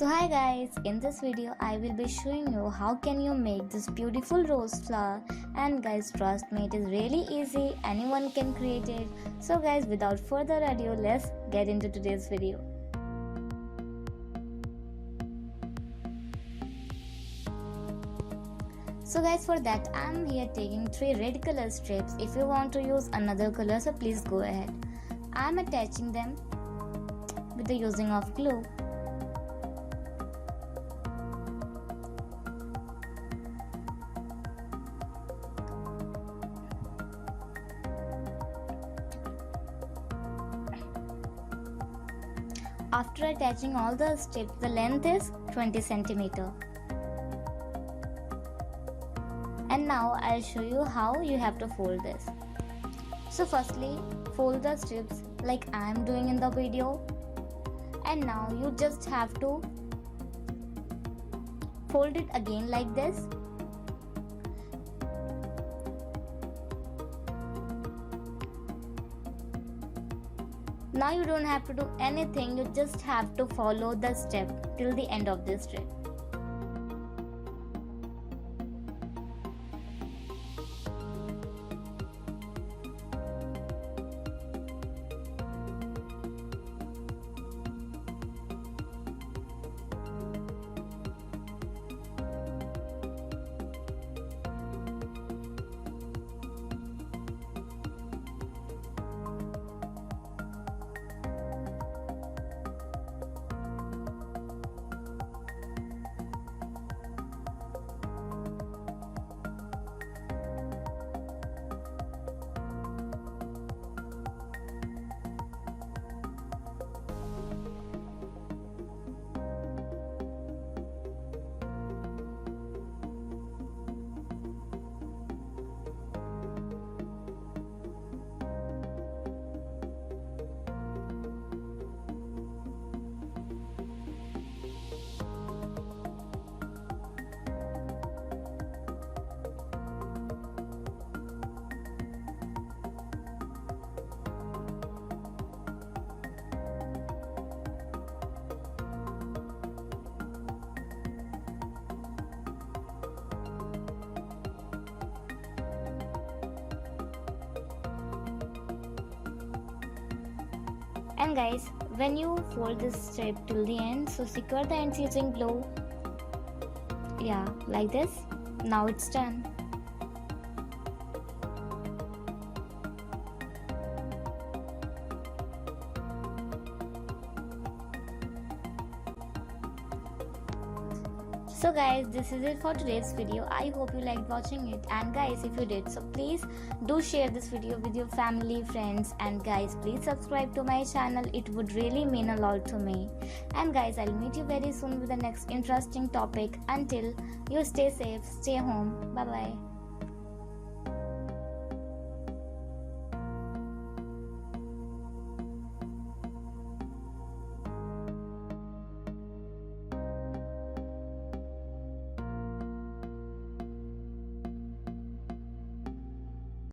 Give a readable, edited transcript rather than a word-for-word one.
So hi guys, in this video I will be showing you how can you make this beautiful rose flower, and guys trust me, it is really easy, anyone can create it. So guys, without further ado, let's get into today's video. So guys, for that I am here taking 3 red color strips. If you want to use another color, so please go ahead. I am attaching them with the using of glue. After attaching all the strips, the length is 20 cm. And now I'll show you how you have to fold this. So firstly, fold the strips like I am doing in the video. And now you just have to fold it again like this. Now you don't have to do anything, you just have to follow the step till the end of this strip. And guys, when you fold this strip till the end, so secure the ends using glue. Yeah, like this. Now it's done. So guys, this is it for today's video. I hope you liked watching it, and guys, if you did, so please do share this video with your family, friends, and guys, please subscribe to my channel. It would really mean a lot to me. And guys, I'll meet you very soon with the next interesting topic. Until you stay safe, stay home. Bye bye.